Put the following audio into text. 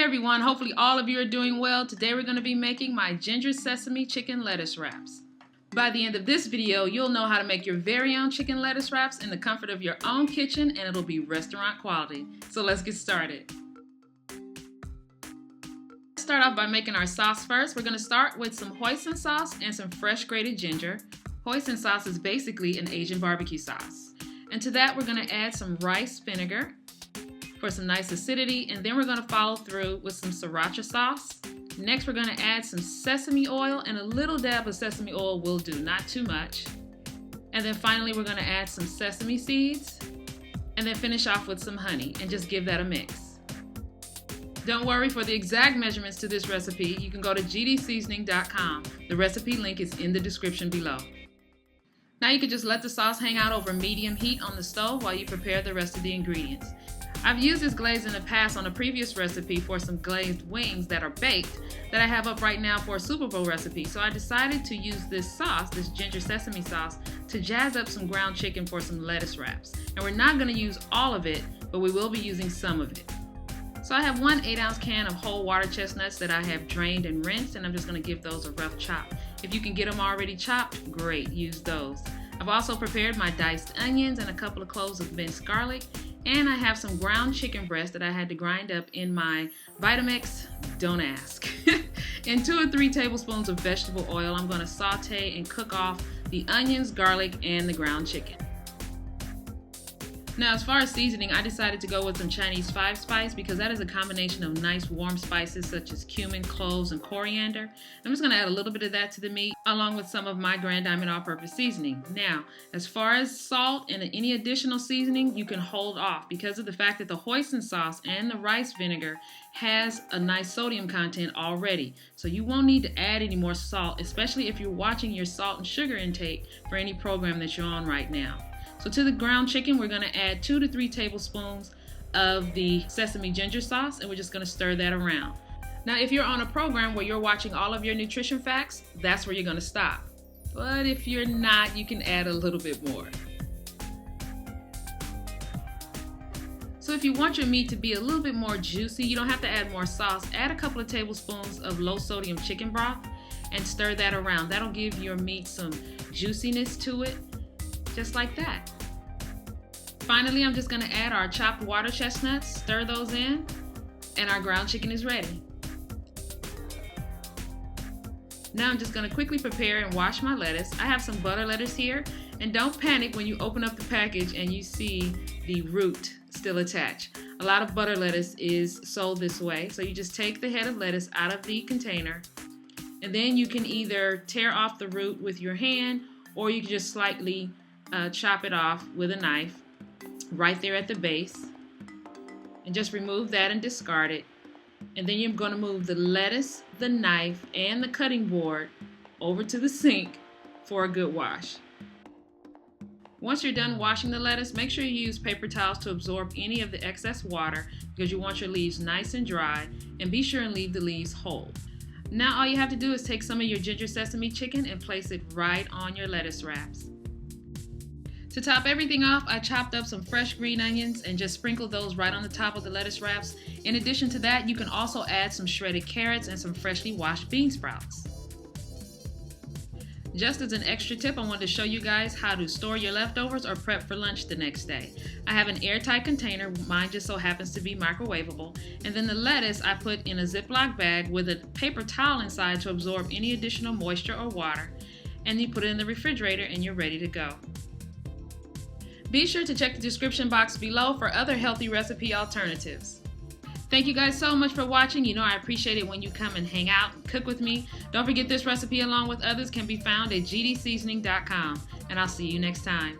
Hey everyone, hopefully all of you are doing well. Today we're going to be making my ginger sesame chicken lettuce wraps. By the end of this video, you'll know how to make your very own chicken lettuce wraps in the comfort of your own kitchen, and it'll be restaurant quality. So let's get started. Let's start off by making our sauce first. We're going to start with some hoisin sauce and some fresh grated ginger. Hoisin sauce is basically an Asian barbecue sauce. And to that we're going to add some rice vinegar for some nice acidity, and then we're going to follow through with some sriracha sauce. Next we're going to add some sesame oil, and a little dab of sesame oil will do, not too much. And then finally we're going to add some sesame seeds, and then finish off with some honey and just give that a mix. Don't worry, for the exact measurements to this recipe you can go to gdseasoning.com. The recipe link is in the description below. Now you can just let the sauce hang out over medium heat on the stove while you prepare the rest of the ingredients. I've used this glaze in the past on a previous recipe for some glazed wings that are baked that I have up right now for a Super Bowl recipe. So I decided to use this sauce, this ginger sesame sauce, to jazz up some ground chicken for some lettuce wraps. And we're not going to use all of it, but we will be using some of it. So I have one 8-ounce can of whole water chestnuts that I have drained and rinsed, and I'm just going to give those a rough chop. If you can get them already chopped, great, use those. I've also prepared my diced onions and a couple of cloves of minced garlic. And I have some ground chicken breast that I had to grind up in my Vitamix, don't ask. And 2 or 3 tablespoons of vegetable oil. I'm going to saute and cook off the onions, garlic, and the ground chicken. Now as far as seasoning, I decided to go with some Chinese 5-spice because that is a combination of nice warm spices such as cumin, cloves, and coriander. I'm just going to add a little bit of that to the meat along with some of my Grand Diamond all-purpose seasoning. Now, as far as salt and any additional seasoning, you can hold off because of the fact that the hoisin sauce and the rice vinegar has a nice sodium content already. So you won't need to add any more salt, especially if you're watching your salt and sugar intake for any program that you're on right now. So to the ground chicken, we're going to add 2 to 3 tablespoons of the sesame ginger sauce, and we're just going to stir that around. Now, if you're on a program where you're watching all of your nutrition facts, that's where you're going to stop. But if you're not, you can add a little bit more. So if you want your meat to be a little bit more juicy, you don't have to add more sauce. Add a couple of tablespoons of low sodium chicken broth and stir that around. That'll give your meat some juiciness to it. Just like that. Finally, I'm just going to add our chopped water chestnuts, stir those in, and our ground chicken is ready. Now I'm just going to quickly prepare and wash my lettuce. I have some butter lettuce here, and don't panic when you open up the package and you see the root still attached. A lot of butter lettuce is sold this way, so you just take the head of lettuce out of the container, and then you can either tear off the root with your hand, or you can just slightly chop it off with a knife right there at the base, and just remove that and discard it. And then you're going to move the lettuce, the knife, and the cutting board over to the sink for a good wash. Once you're done washing the lettuce, make sure you use paper towels to absorb any of the excess water because you want your leaves nice and dry, and be sure and leave the leaves whole. Now all you have to do is take some of your ginger sesame chicken and place it right on your lettuce wraps. To top everything off, I chopped up some fresh green onions and just sprinkled those right on the top of the lettuce wraps. In addition to that, you can also add some shredded carrots and some freshly washed bean sprouts. Just as an extra tip, I wanted to show you guys how to store your leftovers or prep for lunch the next day. I have an airtight container, mine just so happens to be microwavable, and then the lettuce I put in a Ziploc bag with a paper towel inside to absorb any additional moisture or water, and you put it in the refrigerator and you're ready to go. Be sure to check the description box below for other healthy recipe alternatives. Thank you guys so much for watching. You know I appreciate it when you come and hang out and cook with me. Don't forget this recipe along with others can be found at gdseasoning.com, and I'll see you next time.